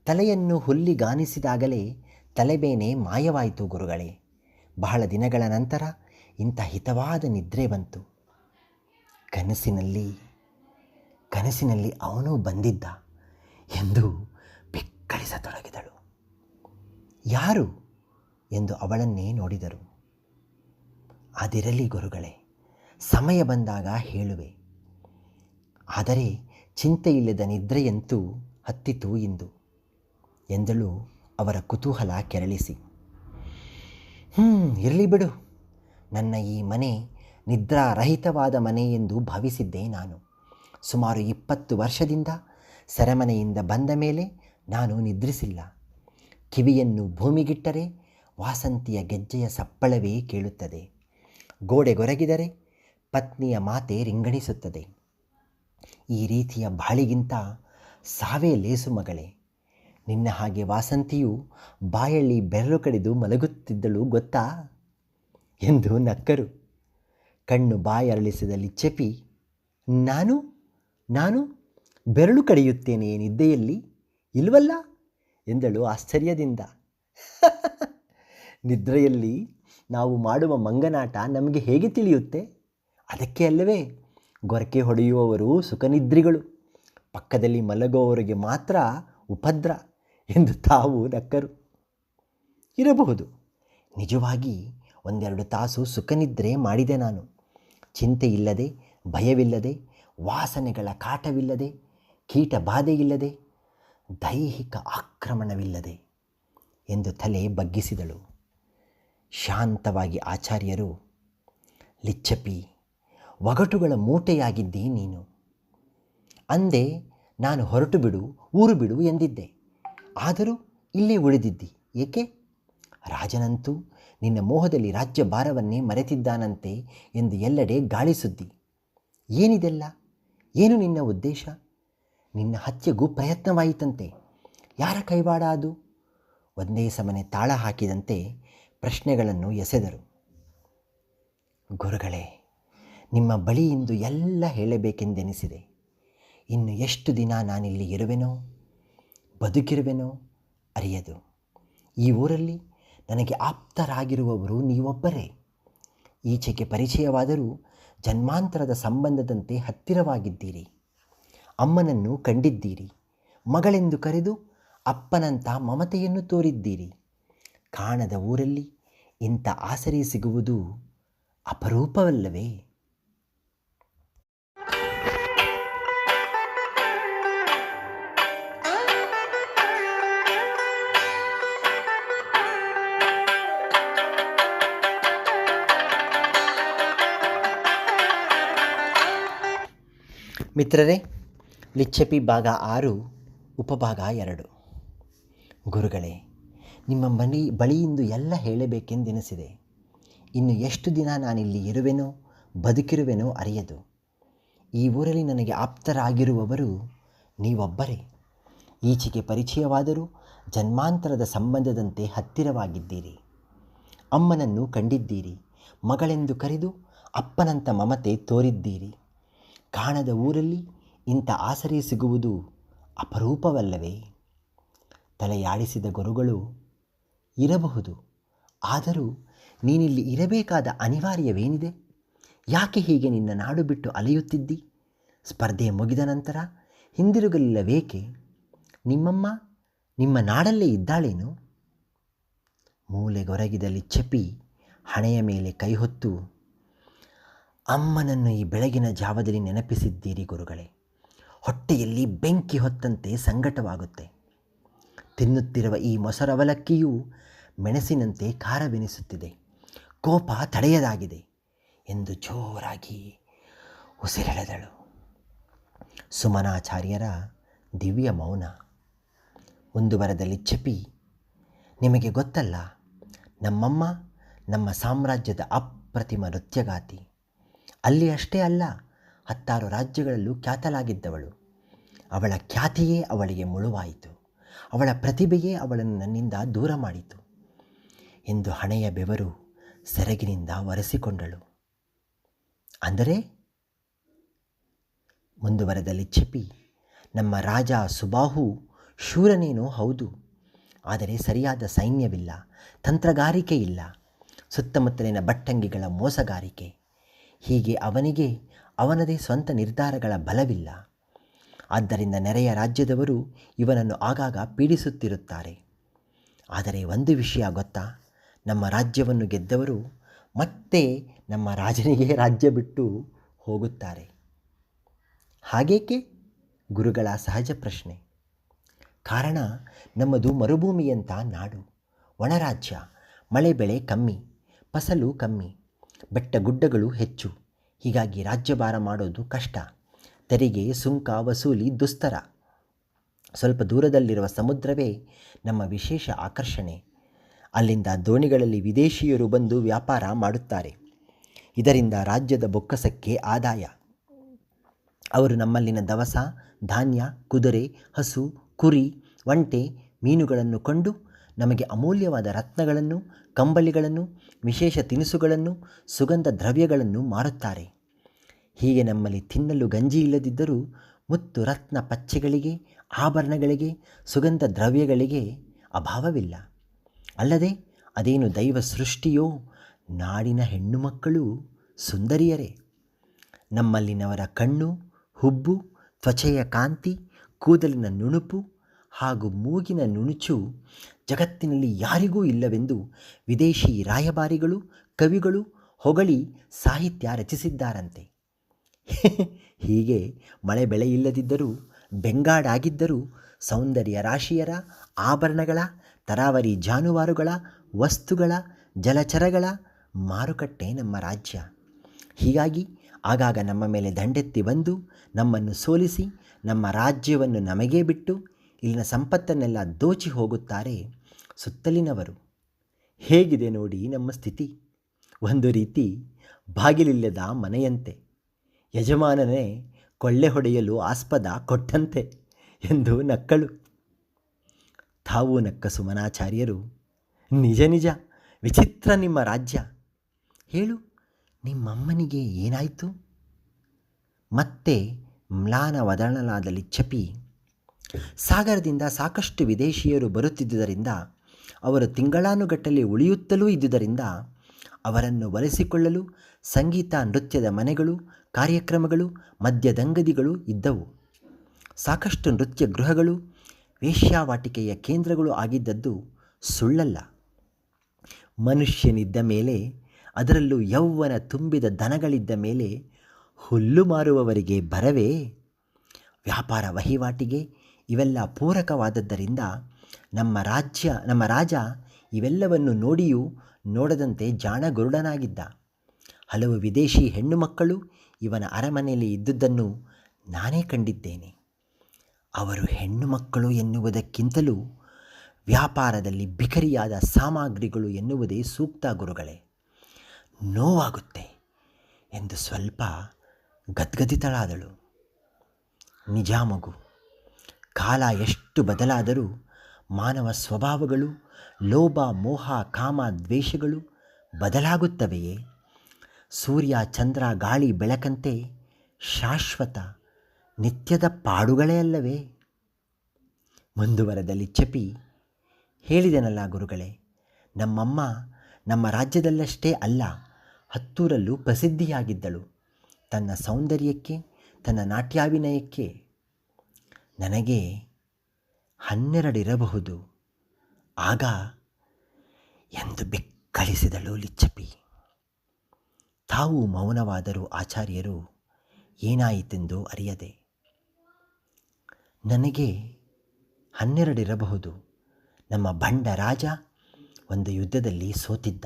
ತಲೆಯನ್ನು ಹುಲ್ಲಿಗಾನಿಸಿದಾಗಲೇ ತಲೆಬೇನೆ ಮಾಯವಾಯಿತು ಗುರುಗಳೇ. ಬಹಳ ದಿನಗಳ ನಂತರ ಇಂಥ ಹಿತವಾದ ನಿದ್ರೆ ಬಂತು. ಕನಸಿನಲ್ಲಿ ಅವನೂ ಬಂದಿದ್ದ ಎಂದು ಬಿಕ್ಕಳಿಸತೊಡಗಿದಳು. ಯಾರು ಎಂದು ಅವಳನ್ನೇ ನೋಡಿದರು. ಅದಿರಲಿ ಗುರುಗಳೇ, ಸಮಯ ಬಂದಾಗ ಹೇಳುವೆ. ಆದರೆ ಚಿಂತೆಯಿಲ್ಲದ ನಿದ್ರೆಯಂತೂ ಹತ್ತಿತು ಇಂದು ಎಂದಳು ಅವರ ಕುತೂಹಲ ಕೆರಳಿಸಿ. ಇರಲಿ ಬಿಡು, ನನ್ನ ಈ ಮನೆ ನಿದ್ರಾರಹಿತವಾದ ಮನೆ ಎಂದು ಭಾವಿಸಿದ್ದೆ ನಾನು. ಸುಮಾರು 20 ವರ್ಷದಿಂದ ಸೆರೆಮನೆಯಿಂದ ಬಂದ ಮೇಲೆ ನಾನು ನಿದ್ರಿಸಿಲ್ಲ. ಕಿವಿಯನ್ನು ಭೂಮಿಗಿಟ್ಟರೆ ವಾಸಂತಿಯ ಗೆಜ್ಜೆಯ ಸಪ್ಪಳವೇ ಕೇಳುತ್ತದೆ. ಗೋಡೆಗೊರಗಿದರೆ ಪತ್ನಿಯ ಮಾತೆ ರಿಂಗಣಿಸುತ್ತದೆ. ಈ ರೀತಿಯ ಬಾಳಿಗಿಂತ ಸಾವೇ ಲೇಸು ಮಗಳೇ. ನಿನ್ನ ಹಾಗೆ ವಾಸಂತಿಯು ಬಾಯಲ್ಲಿ ಬೆರಳು ಕಡಿದು ಮಲಗುತ್ತಿದ್ದಳು ಗೊತ್ತಾ ಎಂದು ನಕ್ಕರು. ಕಣ್ಣು ಬಾಯರಳಿಸಿದ ಲಿಚ್ಚಪ್ಪಿ, ನಾನು ಬೆರಳು ಕಡಿಯುತ್ತೇನೆ ನಿದ್ದೆಯಲ್ಲಿ? ಇಲ್ವಲ್ಲ ಎಂದಳು ಆಶ್ಚರ್ಯದಿಂದ. ನಿದ್ರೆಯಲ್ಲಿ ನಾವು ಮಾಡುವ ಮಂಗನಾಟ ನಮಗೆ ಹೇಗೆ ತಿಳಿಯುತ್ತೆ? ಅದಕ್ಕೆ ಅಲ್ಲವೇ ಗೊರಕೆ ಹೊಡೆಯುವವರು ಸುಖನಿದ್ರಿಗಳು, ಪಕ್ಕದಲ್ಲಿ ಮಲಗುವವರಿಗೆ ಮಾತ್ರ ಉಪದ್ರ ಎಂದು ತಾವು ನಕ್ಕರು. ಇರಬಹುದು, ನಿಜವಾಗಿ 1-2 ತಾಸು ಸುಖನಿದ್ರೆ ಮಾಡಿದೆ ನಾನು. ಚಿಂತೆ ಇಲ್ಲದೆ, ಭಯವಿಲ್ಲದೆ, ವಾಸನೆಗಳ ಕಾಟವಿಲ್ಲದೆ, ಕೀಟ ಬಾಧೆಯಿಲ್ಲದೆ, ದೈಹಿಕ ಆಕ್ರಮಣವಿಲ್ಲದೆ ಎಂದು ತಲೆ ಬಗ್ಗಿಸಿದಳು. ಶಾಂತವಾಗಿ ಆಚಾರ್ಯರು, ಲಿಚ್ಚಪ್ಪಿ, ಒಗಟುಗಳ ಮೂಟೆಯಾಗಿದ್ದಿ ನೀನು. ಅಂದೆ ನಾನು ಹೊರಟು ಬಿಡು, ಊರು ಬಿಡು ಎಂದಿದ್ದೆ. ಆದರೂ ಇಲ್ಲೇ ಉಳಿದಿದ್ದಿ ಏಕೆ? ರಾಜನಂತೂ ನಿನ್ನ ಮೋಹದಲ್ಲಿ ರಾಜ್ಯ ಭಾರವನ್ನೇ ಮರೆತಿದ್ದಾನಂತೆ ಎಂದು ಎಲ್ಲೆಡೆ ಗಾಳಿ ಸುದ್ದಿ. ಏನಿದೆಲ್ಲ? ಏನು ನಿನ್ನ ಉದ್ದೇಶ? ನಿನ್ನ ಹತ್ಯೆಗೂ ಪ್ರಯತ್ನವಾಯಿತಂತೆ. ಯಾರ ಕೈವಾಡ ಅದು? ಒಂದೇ ಸಮನೆ ತಾಳ ಹಾಕಿದಂತೆ ಪ್ರಶ್ನೆಗಳನ್ನು ಎಸೆದರು. ಗುರುಗಳೇ, ನಿಮ್ಮ ಬಳಿ ಇಂದು ಎಲ್ಲ ಹೇಳಬೇಕೆಂದೆನಿಸಿದೆ. ಇನ್ನು ಎಷ್ಟು ದಿನ ನಾನಿಲ್ಲಿ ಇರುವೆನೋ, ಬದುಕಿರುವೆನೋ ಅರಿಯದು. ಈ ಊರಲ್ಲಿ ನನಗೆ ಆಪ್ತರಾಗಿರುವವರು ನೀವೊಬ್ಬರೇ. ಈಚೆಗೆ ಪರಿಚಯವಾದರೂ ಜನ್ಮಾಂತರದ ಸಂಬಂಧದಂತೆ ಹತ್ತಿರವಾಗಿದ್ದೀರಿ. ಅಮ್ಮನನ್ನು ಕಂಡಿದ್ದೀರಿ, ಮಗಳೆಂದು ಕರೆದು ಅಪ್ಪನಂಥ ಮಮತೆಯನ್ನು ತೋರಿದ್ದೀರಿ. ಕಾಣದ ಊರಲ್ಲಿ ಇಂಥ ಆಸರೆ ಸಿಗುವುದು ಅಪರೂಪವಲ್ಲವೇ? ಮಿತ್ರರೇ, ಲಿಚ್ಚಪ್ಪಿ ಭಾಗ 6 ಉಪಭಾಗ 2. ಗುರುಗಳೇ, ನಿಮ್ಮ ಬಳಿಯಿಂದು ಎಲ್ಲ ಹೇಳಬೇಕೆಂದೆನಿಸಿದೆ. ಇನ್ನು ಎಷ್ಟು ದಿನ ನಾನಿಲ್ಲಿ ಇರುವೆನೋ ಬದುಕಿರುವೆನೋ ಅರಿಯದು. ಈ ಊರಲ್ಲಿ ನನಗೆ ಆಪ್ತರಾಗಿರುವವರು ನೀವೊಬ್ಬರೇ. ಈಚೆಗೆ ಪರಿಚಯವಾದರೂ ಜನ್ಮಾಂತರದ ಸಂಬಂಧದಂತೆ ಹತ್ತಿರವಾಗಿದ್ದೀರಿ. ಅಮ್ಮನನ್ನು ಕಂಡಿದ್ದೀರಿ, ಮಗಳೆಂದು ಕರೆದು ಅಪ್ಪನಂಥ ಮಮತೆ ತೋರಿದ್ದೀರಿ. ಕಾಣದ ಊರಲ್ಲಿ ಇಂಥ ಆಸರೆ ಸಿಗುವುದು ಅಪರೂಪವಲ್ಲವೇ? ತಲೆಯಾಡಿಸಿದ ಗುರುಗಳು, ಇರಬಹುದು, ಆದರೂ ನೀನಿಲ್ಲಿ ಇರಬೇಕಾದ ಅನಿವಾರ್ಯವೇನಿದೆ? ಯಾಕೆ ಹೀಗೆ ನಿನ್ನ ನಾಡು ಬಿಟ್ಟು ಅಲೆಯುತ್ತಿದ್ದಿ? ಸ್ಪರ್ಧೆ ಮುಗಿದ ನಂತರ ಹಿಂದಿರುಗಲಿಲ್ಲವೇಕೆ? ನಿಮ್ಮಮ್ಮ ನಿಮ್ಮ ನಾಡಲ್ಲೇ ಇದ್ದಾಳೇನು? ಮೂಲೆಗೊರಗಿದ ಲಿಚ್ಚಪಿ ಹಣೆಯ ಮೇಲೆ ಕೈ ಹೊತ್ತು, ಅಮ್ಮನನ್ನು ಈ ಬೆಳಗಿನ ಜಾವದಲ್ಲಿ ನೆನಪಿಸಿದ್ದೀರಿ ಗುರುಗಳೇ. ಹೊಟ್ಟೆಯಲ್ಲಿ ಬೆಂಕಿ ಹೊತ್ತಂತೆ ಸಂಕಟವಾಗುತ್ತೆ. ತಿನ್ನುತ್ತಿರುವ ಈ ಮೊಸರವಲಕ್ಕಿಯೂ ಮೆಣಸಿನಂತೆ ಖಾರವೆನಿಸುತ್ತಿದೆ. ಕೋಪ ತಡೆಯದಾಗಿದೆ ಎಂದು ಜೋರಾಗಿ ಉಸಿರೆಳೆದಳು. ಸುಮನಾಚಾರ್ಯರ ದಿವ್ಯ ಮೌನ. ಮುಂದುವರೆದ ಲಿಚ್ಚಪಿ, ನಿಮಗೆ ಗೊತ್ತಲ್ಲ, ನಮ್ಮಮ್ಮ ನಮ್ಮ ಸಾಮ್ರಾಜ್ಯದ ಅಪ್ರತಿಮ ನೃತ್ಯಗಾತಿ. ಅಲ್ಲಿ ಅಷ್ಟೇ ಅಲ್ಲ, 10 ರಾಜ್ಯಗಳಲ್ಲೂ ಖ್ಯಾತಲಾಗಿದ್ದವಳು. ಅವಳ ಖ್ಯಾತಿಯೇ ಅವಳಿಗೆ ಮುಳುವಾಯಿತು. ಅವಳ ಪ್ರತಿಭೆಯೇ ಅವಳನ್ನು ನನ್ನಿಂದ ದೂರ ಮಾಡಿತು ಎಂದು ಹಣೆಯ ಬೆವರು ಸೆರಗಿನಿಂದ ಒರೆಸಿಕೊಂಡಳು. ಅಂದರೆ ಮುಂದುವರೆದ ಲಿಚ್ಚಪಿ, ನಮ್ಮ ರಾಜ ಸುಬಾಹು ಶೂರನೇನೋ ಹೌದು, ಆದರೆ ಸರಿಯಾದ ಸೈನ್ಯವಿಲ್ಲ, ತಂತ್ರಗಾರಿಕೆ ಇಲ್ಲ, ಸುತ್ತಮುತ್ತಲಿನ ಬಟ್ಟಂಗಿಗಳ ಮೋಸಗಾರಿಕೆ. ಹೀಗೆ ಅವನಿಗೆ ಅವನದೇ ಸ್ವಂತ ನಿರ್ಧಾರಗಳ ಬಲವಿಲ್ಲ. ಆದ್ದರಿಂದ ನೆರೆಯ ರಾಜ್ಯದವರು ಇವನನ್ನು ಆಗಾಗ ಪೀಡಿಸುತ್ತಿರುತ್ತಾರೆ. ಆದರೆ ಒಂದು ವಿಷಯ ಗೊತ್ತಾ? ನಮ್ಮ ರಾಜ್ಯವನ್ನು ಗೆದ್ದವರು ಮತ್ತೆ ನಮ್ಮ ರಾಜನಿಗೆ ರಾಜ್ಯ ಬಿಟ್ಟು ಹೋಗುತ್ತಾರೆ. ಹಾಗೇಕೆ? ಗುರುಗಳ ಸಹಜ ಪ್ರಶ್ನೆ. ಕಾರಣ, ನಮ್ಮದು ಮರುಭೂಮಿಯಂಥ ನಾಡು, ಒಣರಾಜ್ಯ. ಮಳೆ ಬೆಳೆ ಕಮ್ಮಿ, ಫಸಲು ಕಮ್ಮಿ, ಬೆಟ್ಟಗುಡ್ಡಗಳು ಹೆಚ್ಚು. ಹೀಗಾಗಿ ರಾಜ್ಯಭಾರ ಮಾಡೋದು ಕಷ್ಟ. ತೆರಿಗೆ ಸುಂಕ ವಸೂಲಿ ದುಸ್ತರ. ಸ್ವಲ್ಪ ದೂರದಲ್ಲಿರುವ ಸಮುದ್ರವೇ ನಮ್ಮ ವಿಶೇಷ ಆಕರ್ಷಣೆ. ಅಲ್ಲಿಂದ ದೋಣಿಗಳಲ್ಲಿ ವಿದೇಶಿಯರು ಬಂದು ವ್ಯಾಪಾರ ಮಾಡುತ್ತಾರೆ. ಇದರಿಂದ ರಾಜ್ಯದ ಬೊಕ್ಕಸಕ್ಕೆ ಆದಾಯ. ಅವರು ನಮ್ಮಲ್ಲಿನ ದವಸ ಧಾನ್ಯ, ಕುದುರೆ, ಹಸು, ಕುರಿ, ಒಂಟೆ, ಮೀನುಗಳನ್ನು ಕೊಂಡು ನಮಗೆ ಅಮೂಲ್ಯವಾದ ರತ್ನಗಳನ್ನು, ಕಂಬಳಿಗಳನ್ನು, ವಿಶೇಷ ತಿನಿಸುಗಳನ್ನು, ಸುಗಂಧ ದ್ರವ್ಯಗಳನ್ನು ಮಾರುತ್ತಾರೆ. ಹೀಗೆ ನಮ್ಮಲ್ಲಿ ತಿನ್ನಲು ಗಂಜಿ ಇಲ್ಲದಿದ್ದರೂ ಮುತ್ತು ರತ್ನ ಪಚ್ಚೆಗಳಿಗೆ, ಆಭರಣಗಳಿಗೆ, ಸುಗಂಧ ದ್ರವ್ಯಗಳಿಗೆ ಅಭಾವವಿಲ್ಲ. ಅಲ್ಲದೆ ಅದೇನು ದೈವ ಸೃಷ್ಟಿಯೋ, ನಾಡಿನ ಹೆಣ್ಣು ಮಕ್ಕಳು ಸುಂದರಿಯರೇ. ನಮ್ಮಲ್ಲಿನವರ ಕಣ್ಣು, ಹುಬ್ಬು, ತ್ವಚೆಯ ಕಾಂತಿ, ಕೂದಲಿನ ನುಣುಪು ಹಾಗೂ ಮೂಗಿನ ನುಣುಚು ಜಗತ್ತಿನಲ್ಲಿ ಯಾರಿಗೂ ಇಲ್ಲವೆಂದು ವಿದೇಶಿ ರಾಯಭಾರಿಗಳು, ಕವಿಗಳು ಹೊಗಳಿ ಸಾಹಿತ್ಯ ರಚಿಸಿದ್ದಾರಂತೆ. ಹೀಗೆ ಮಳೆ ಬೆಳೆ ಇಲ್ಲದಿದ್ದರೂ, ಬೆಂಗಾಡಾಗಿದ್ದರೂ ಸೌಂದರ್ಯ ರಾಶಿಯರ, ಆಭರಣಗಳ, ತರಾವರಿ ಜಾನುವಾರುಗಳ, ವಸ್ತುಗಳ, ಜಲಚರಗಳ ಮಾರುಕಟ್ಟೆ ನಮ್ಮ ರಾಜ್ಯ. ಹೀಗಾಗಿ ಆಗಾಗ ನಮ್ಮ ಮೇಲೆ ದಂಡೆತ್ತಿ ಬಂದು ನಮ್ಮನ್ನು ಸೋಲಿಸಿ ನಮ್ಮ ರಾಜ್ಯವನ್ನು ನಮಗೇ ಬಿಟ್ಟು ಇಲ್ಲಿನ ಸಂಪತ್ತನ್ನೆಲ್ಲ ದೋಚಿ ಹೋಗುತ್ತಾರೆ ಸುತ್ತಲಿನವರು. ಹೇಗಿದೆ ನೋಡಿ ನಮ್ಮ ಸ್ಥಿತಿ. ಒಂದು ರೀತಿ ಬಾಗಿಲಿಲ್ಲದ ಮನೆಯಂತೆ, ಯಜಮಾನನೇ ಕೊಳ್ಳೆ ಹೊಡೆಯಲು ಆಸ್ಪದ ಕೊಟ್ಟಂತೆ ಎಂದು ನಕ್ಕಳು. ತಾವು ನಕ್ಕ ಸುಮನಾಚಾರ್ಯರು, ನಿಜ ನಿಜ, ವಿಚಿತ್ರ ನಿಮ್ಮ ರಾಜ್ಯ. ಹೇಳು, ನಿಮ್ಮಮ್ಮನಿಗೆ ಏನಾಯಿತು? ಮತ್ತೆ ಮ್ಲಾನ ವದನಳಾದ ಲಿಚ್ಚಪಿ, ಸಾಗರದಿಂದ ಸಾಕಷ್ಟು ವಿದೇಶಿಯರು ಬರುತ್ತಿದ್ದುದರಿಂದ, ಅವರು ತಿಂಗಳಾನುಗಟ್ಟಲೆ ಉಳಿಯುತ್ತಲೂ ಇದ್ದುದರಿಂದ ಅವರನ್ನು ಒಲಿಸಿಕೊಳ್ಳಲು ಸಂಗೀತ ನೃತ್ಯದ ಮನೆಗಳು, ಕಾರ್ಯಕ್ರಮಗಳು, ಮದ್ಯದಂಗದಿಗಳು ಇದ್ದವು. ಸಾಕಷ್ಟು ನೃತ್ಯ ಗೃಹಗಳು, ವೇಶ್ಯಾವಾಟಿಕೆಯ ಕೇಂದ್ರಗಳು ಆಗಿದ್ದದ್ದು ಸುಳ್ಳಲ್ಲ. ಮನುಷ್ಯನಿದ್ದ ಮೇಲೆ, ಅದರಲ್ಲೂ ಯೌವನ ತುಂಬಿದ ದನಗಳಿದ್ದ ಮೇಲೆ ಹುಲ್ಲು ಮಾರುವವರಿಗೆ ಬರವೇ? ವ್ಯಾಪಾರ ವಹಿವಾಟಿಗೆ ಇವೆಲ್ಲ ಪೂರಕವಾದದ್ದರಿಂದ ನಮ್ಮ ರಾಜ ಇವೆಲ್ಲವನ್ನು ನೋಡಿಯೂ ನೋಡದಂತೆ ಜಾಣಗುರುಡನಾಗಿದ್ದ. ಹಲವು ವಿದೇಶಿ ಹೆಣ್ಣು ಮಕ್ಕಳು ಇವನ ಅರಮನೆಯಲ್ಲಿ ಇದ್ದುದನ್ನು ನಾನೇ ಕಂಡಿದ್ದೇನೆ. ಅವರು ಹೆಣ್ಣು ಮಕ್ಕಳು ಎನ್ನುವುದಕ್ಕಿಂತಲೂ ವ್ಯಾಪಾರದಲ್ಲಿ ಬಿಕರಿಯಾದ ಸಾಮಗ್ರಿಗಳು ಎನ್ನುವುದೇ ಸೂಕ್ತ ಗುರುಗಳೇ. ನೋವಾಗುತ್ತೆ ಎಂದು ಸ್ವಲ್ಪ ಗದ್ಗದಿತಳಾದಳು. ನಿಜ ಮಗು, ಕಾಲ ಎಷ್ಟು ಬದಲಾದರೂ ಮಾನವ ಸ್ವಭಾವಗಳು, ಲೋಭ, ಮೋಹ, ಕಾಮ, ದ್ವೇಷಗಳು ಬದಲಾಗುತ್ತವೆಯೇ? ಸೂರ್ಯ, ಚಂದ್ರ, ಗಾಳಿ, ಬೆಳಕಂತೆ ಶಾಶ್ವತ ನಿತ್ಯದ ಪಾಡುಗಳೇ ಅಲ್ಲವೇ? ಮುಂದುವರೆದ ಲಿಚ್ಚಪಿ, ಹೇಳಿದೆನಲ್ಲ ಗುರುಗಳೇ, ನಮ್ಮಮ್ಮ ನಮ್ಮ ರಾಜ್ಯದಲ್ಲಷ್ಟೇ ಅಲ್ಲ, ಹತ್ತೂರಲ್ಲೂ ಪ್ರಸಿದ್ಧಿಯಾಗಿದ್ದಳು. ತನ್ನ ಸೌಂದರ್ಯಕ್ಕೆ, ತನ್ನ ನಾಟ್ಯಾಭಿನಯಕ್ಕೆ. ನನಗೆ 12 ಇರಬಹುದು ಆಗ ಎಂದು ಬೆಕ್ಕಳಿಸಿದಳು ಲಿಚ್ಚಪಿ. ತಾವು ಮೌನವಾದರೂ ಆಚಾರ್ಯರು ಏನಾಯಿತೆಂದು ಅರಿಯದೆ, ನನಗೆ 12 ಇರಬಹುದು. ನಮ್ಮ ಬಂಡ ರಾಜ ಒಂದು ಯುದ್ಧದಲ್ಲಿ ಸೋತಿದ್ದ.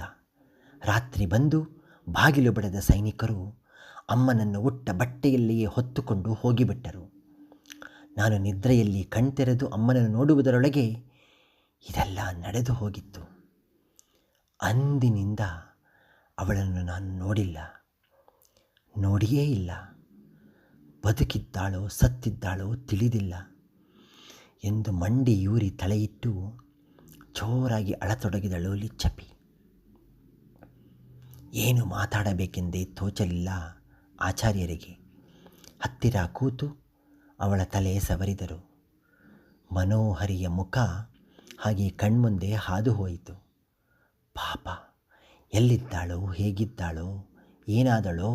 ರಾತ್ರಿ ಬಂದು ಬಾಗಿಲು ಬಡಿದ ಸೈನಿಕರು ಅಮ್ಮನನ್ನು ಉಟ್ಟ ಬಟ್ಟೆಯಲ್ಲಿಯೇ ಹೊತ್ತುಕೊಂಡು ಹೋಗಿಬಿಟ್ಟರು. ನಾನು ನಿದ್ರೆಯಲ್ಲಿ ಕಣ್ತೆರೆದು ಅಮ್ಮನನ್ನು ನೋಡುವುದರೊಳಗೆ ಇದೆಲ್ಲ ನಡೆದು ಹೋಗಿತ್ತು. ಅಂದಿನಿಂದ ಅವಳನ್ನು ನಾನು ನೋಡಿಯೇ ಇಲ್ಲ. ಬದುಕಿದ್ದಾಳೋ ಸತ್ತಿದ್ದಾಳೋ ತಿಳಿದಿಲ್ಲ ಎಂದು ಮಂಡಿಯೂರಿ ತಲೆಯಿಟ್ಟು ಜೋರಾಗಿ ಅಳತೊಡಗಿದಳು ಲಿಚ್ಚಪಿ. ಏನು ಮಾತಾಡಬೇಕೆಂದೇ ತೋಚಲಿಲ್ಲ ಆಚಾರ್ಯರಿಗೆ. ಹತ್ತಿರ ಕೂತು ಅವಳ ತಲೆ ಸವರಿದರು. ಮನೋಹರಿಯ ಮುಖ ಹಾಗೆ ಕಣ್ಮುಂದೆ ಹಾದು ಹೋಯಿತು. ಪಾಪ, ಎಲ್ಲಿದ್ದಾಳೋ, ಹೇಗಿದ್ದಾಳೋ, ಏನಾದಳೋ?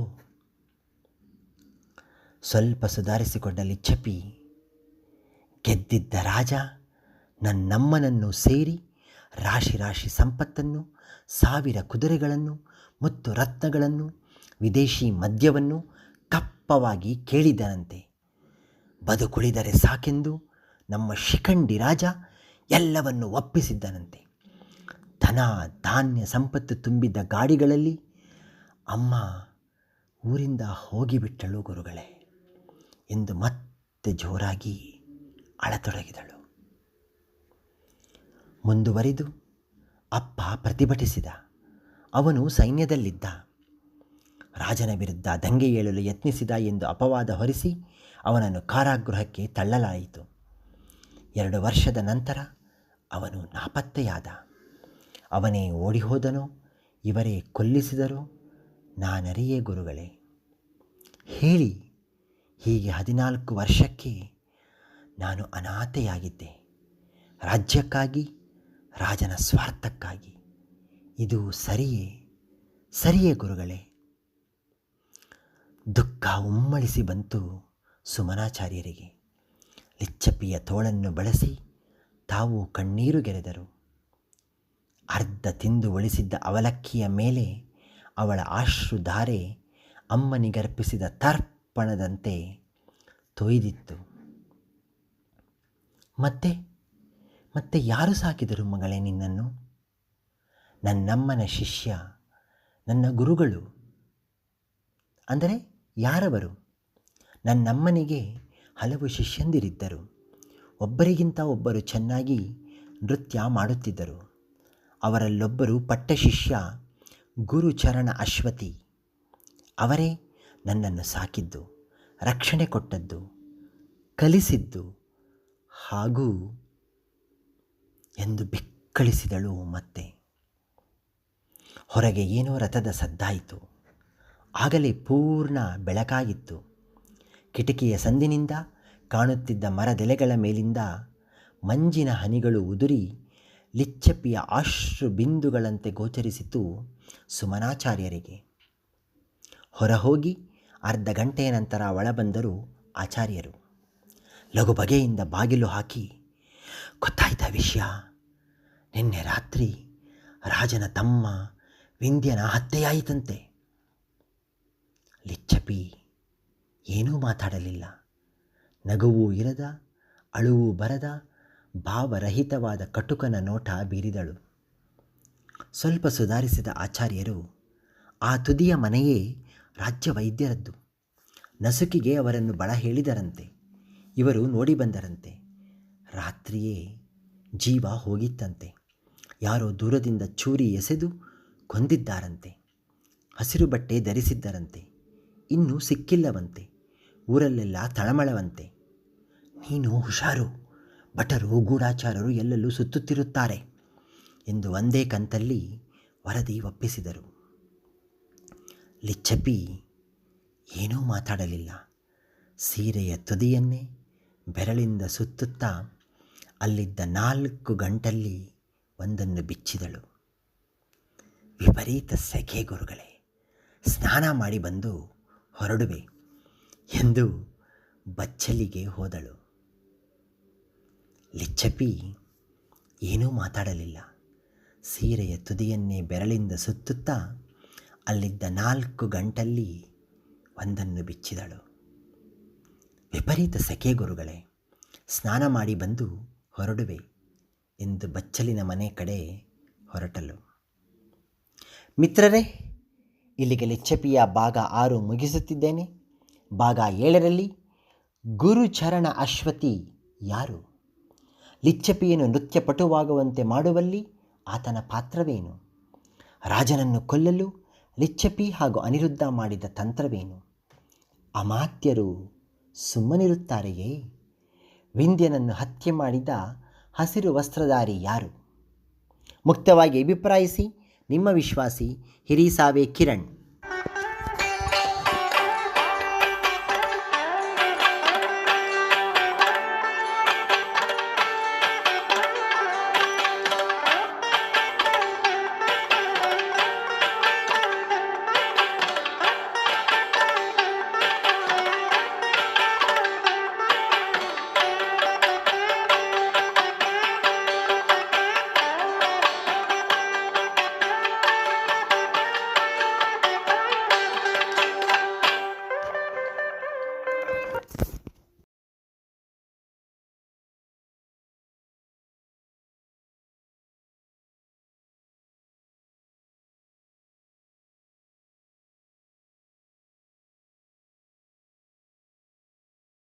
ಸ್ವಲ್ಪ ಸುಧಾರಿಸಿಕೊಂಡ ಲಿಚ್ಚಪಿ, ಗೆದ್ದಿದ್ದ ರಾಜ ನನ್ನಮ್ಮನನ್ನು ಸೇರಿ ರಾಶಿ ರಾಶಿ ಸಂಪತ್ತನ್ನು, 1000 ಕುದುರೆಗಳನ್ನು, ಮುತ್ತು ರತ್ನಗಳನ್ನು, ವಿದೇಶಿ ಮದ್ಯವನ್ನು ಕಪ್ಪವಾಗಿ ಕೇಳಿದನಂತೆ. ಬದುಕುಳಿದರೆ ಸಾಕೆಂದು ನಮ್ಮ ಶಿಖಂಡಿ ರಾಜ ಎಲ್ಲವನ್ನು ಒಪ್ಪಿಸಿದ್ದನಂತೆ. ಧನ ಧಾನ್ಯ ಸಂಪತ್ತು ತುಂಬಿದ್ದ ಗಾಡಿಗಳಲ್ಲಿ ಅಮ್ಮ ಊರಿಂದ ಹೋಗಿಬಿಟ್ಟಳು ಗುರುಗಳೇ ಎಂದು ಮತ್ತೆ ಜೋರಾಗಿ ಅಳತೊಡಗಿದಳು. ಮುಂದುವರಿದು ಅಪ್ಪ ಪ್ರತಿಭಟಿಸಿದ. ಅವನು ಸೈನ್ಯದಲ್ಲಿದ್ದ. ರಾಜನ ವಿರುದ್ಧ ದಂಗೆ ಏಳಲು ಯತ್ನಿಸಿದ ಎಂದು ಅಪವಾದ ಹೊರಿಸಿ ಅವನನ್ನು ಕಾರಾಗೃಹಕ್ಕೆ ತಳ್ಳಲಾಯಿತು. 2 ವರ್ಷದ ನಂತರ ಅವನು ನಾಪತ್ತೆಯಾದ. ಅವನೇ ಓಡಿಹೋದನೋ, ಇವರೇ ಕೊಲ್ಲಿಸಿದರೋ ನಾನರಿಯೇ ಗುರುಗಳೇ. ಹೇಳಿ, ಹೀಗೆ 14 ವರ್ಷಕ್ಕೆ ನಾನು ಅನಾಥೆಯಾಗಿದ್ದೆ. ರಾಜ್ಯಕ್ಕಾಗಿ, ರಾಜನ ಸ್ವಾರ್ಥಕ್ಕಾಗಿ. ಇದು ಸರಿಯೇ ಗುರುಗಳೇ? ದುಃಖ ಉಮ್ಮಳಿಸಿ ಬಂತು ಸುಮನಾಚಾರ್ಯರಿಗೆ. ಲಿಚ್ಚಪಿಯ ತೋಳನ್ನು ಬಳಸಿ ತಾವು ಕಣ್ಣೀರುಗೆರೆದರು. ಅರ್ಧ ತಿಂದು ಉಳಿಸಿದ್ದ ಅವಲಕ್ಕಿಯ ಮೇಲೆ ಅವಳ ಆಶ್ರುಧಾರೆ ಅಮ್ಮನಿಗರ್ಪಿಸಿದ ತರ್ಪಣದಂತೆ ತೊಯ್ದಿತ್ತು. ಮತ್ತೆ ಯಾರು ಸಾಕಿದರು ಮಗಳೇ ನಿನ್ನನ್ನು? ನನ್ನಮ್ಮನ ಶಿಷ್ಯ, ನನ್ನ ಗುರುಗಳು. ಅಂದರೆ ಯಾರವರು? ನನ್ನಮ್ಮನಿಗೆ ಹಲವು ಶಿಷ್ಯಂದಿರಿದ್ದರು. ಒಬ್ಬರಿಗಿಂತ ಒಬ್ಬರು ಚೆನ್ನಾಗಿ ನೃತ್ಯ ಮಾಡುತ್ತಿದ್ದರು. ಅವರಲ್ಲೊಬ್ಬರು ಪಟ್ಟಶಿಷ್ಯ ಗುರುಚರಣ ಅಶ್ವತಿ. ಅವರೇ ನನ್ನನ್ನು ಸಾಕಿದ್ದು, ರಕ್ಷಣೆ ಕೊಟ್ಟದ್ದು, ಕಲಿಸಿದ್ದು ಹಾಗೂ ಎಂದು ಬೆಕ್ಕಳಿಸಿದಳು. ಮತ್ತೆ ಹೊರಗೆ ಏನೋ ರಥದ ಸದ್ದಾಯಿತು. ಆಗಲೇ ಪೂರ್ಣ ಬೆಳಕಾಗಿತ್ತು. ಕಿಟಕಿಯ ಸಂದಿನಿಂದ ಕಾಣುತ್ತಿದ್ದ ಮರದೆಲೆಗಳ ಮೇಲಿಂದ ಮಂಜಿನ ಹನಿಗಳು ಉದುರಿ ಲಿಚ್ಚಪಿಯ ಆಶ್ರು ಬಿಂದುಗಳಂತೆ ಗೋಚರಿಸಿತು ಸುಮನಾಚಾರ್ಯರಿಗೆ. ಹೊರಹೋಗಿ ಅರ್ಧ ಗಂಟೆಯ ನಂತರ ಒಳಬಂದರು ಆಚಾರ್ಯರು. ಲಘು ಬಗೆಯಿಂದ ಬಾಗಿಲು ಹಾಕಿ, ಗೊತ್ತಾಯ್ತ ವಿಷಯ? ನಿನ್ನೆ ರಾತ್ರಿ ರಾಜನ ತಮ್ಮ ವಿಂಧ್ಯನ ಹತ್ಯೆಯಾಯಿತಂತೆ. ಲಿಚ್ಚಪಿ ಏನೂ ಮಾತಾಡಲಿಲ್ಲ. ನಗುವೂ ಇರದ, ಅಳುವೂ ಬರದ, ಭಾವರಹಿತವಾದ ಕಟುಕನ ನೋಟ ಬೀರಿದಳು. ಸ್ವಲ್ಪ ಸುಧಾರಿಸಿದ ಆಚಾರ್ಯರು, ಆ ತುದಿಯ ಮನೆಯೇ ರಾಜ್ಯ ವೈದ್ಯರದ್ದು. ನಸುಕಿಗೆ ಅವರನ್ನು ಬಳ ಹೇಳಿದರಂತೆ. ಇವರು ನೋಡಿ ಬಂದರಂತೆ. ರಾತ್ರಿಯೇ ಜೀವ ಹೋಗಿತ್ತಂತೆ. ಯಾರೋ ದೂರದಿಂದ ಚೂರಿ ಎಸೆದು ಕೊಂದಿದ್ದಾರಂತೆ. ಹಸಿರು ಬಟ್ಟೆ ಧರಿಸಿದ್ದರಂತೆ. ಇನ್ನೂ ಸಿಕ್ಕಿಲ್ಲವಂತೆ. ಊರಲ್ಲೆಲ್ಲ ತಳಮಳವಂತೆ. ನೀನು ಹುಷಾರು, ಭಟರು ಗೂಢಾಚಾರರು ಎಲ್ಲೆಲ್ಲೂ ಸುತ್ತುತ್ತಿರುತ್ತಾರೆ ಎಂದು ಒಂದೇ ಕಂತಲ್ಲಿ ವರದಿ ಒಪ್ಪಿಸಿದರು. ಲಿಚ್ಚಪ್ಪಿ ಏನೂ ಮಾತಾಡಲಿಲ್ಲ. ಸೀರೆಯ ತುದಿಯನ್ನೇ ಬೆರಳಿಂದ ಸುತ್ತುತ್ತಾ ಅಲ್ಲಿದ್ದ 4 ಗಂಟಲ್ಲಿ ಒಂದನ್ನು ಬಿಚ್ಚಿದಳು. ವಿಪರೀತ ಸೆಕೆ ಗುರುಗಳೇ, ಸ್ನಾನ ಮಾಡಿ ಬಂದು ಹೊರಡುವೆ ಎಂದು ಬಚ್ಚಲಿಗೆ ಹೋದಳು. ಲಿಚ್ಚಪ್ಪಿ ಏನೂ ಮಾತಾಡಲಿಲ್ಲ. ಸೀರೆಯ ತುದಿಯನ್ನೇ ಬೆರಳಿಂದ ಸುತ್ತುತ್ತಾ ಅಲ್ಲಿದ್ದ 4 ಗಂಟಲ್ಲಿ ಒಂದನ್ನು ಬಿಚ್ಚಿದಳು. ವಿಪರೀತ ಸೆಕೆ ಗುರುಗಳೇ, ಸ್ನಾನ ಮಾಡಿ ಬಂದು ಹೊರಡುವೆ ಎಂದು ಬಚ್ಚಲಿನ ಮನೆ ಕಡೆ ಹೊರಟಳು. ಮಿತ್ರರೇ, ಇಲ್ಲಿಗೆ ಲಿಚ್ಚಪ್ಪಿಯ ಭಾಗ 6 ಮುಗಿಸುತ್ತಿದ್ದೇನೆ. ಭಾಗ 7ರಲ್ಲಿ ಗುರುಚರಣ ಅಶ್ವತಿ ಯಾರು? ಲಿಚ್ಚಪ್ಪಿಯನ್ನು ನೃತ್ಯಪಟುವಾಗುವಂತೆ ಮಾಡುವಲ್ಲಿ ಆತನ ಪಾತ್ರವೇನು? ರಾಜನನ್ನು ಕೊಲ್ಲಲು ಲಿಚ್ಚಪ್ಪಿ ಹಾಗೂ ಅನಿರುದ್ಧ ಮಾಡಿದ ತಂತ್ರವೇನು? ಅಮಾತ್ಯರು ಸುಮ್ಮನಿರುತ್ತಾರೆಯೇ? ವಿಂಧ್ಯನನ್ನು ಹತ್ಯೆ ಮಾಡಿದ ಹಸಿರು ವಸ್ತ್ರಧಾರಿ ಯಾರು? ಮುಕ್ತವಾಗಿ ಅಭಿಪ್ರಾಯಿಸಿ. ನಿಮ್ಮ ವಿಶ್ವಾಸಿ ಹಿರಿಸಾವೆ ಕಿರಣ್.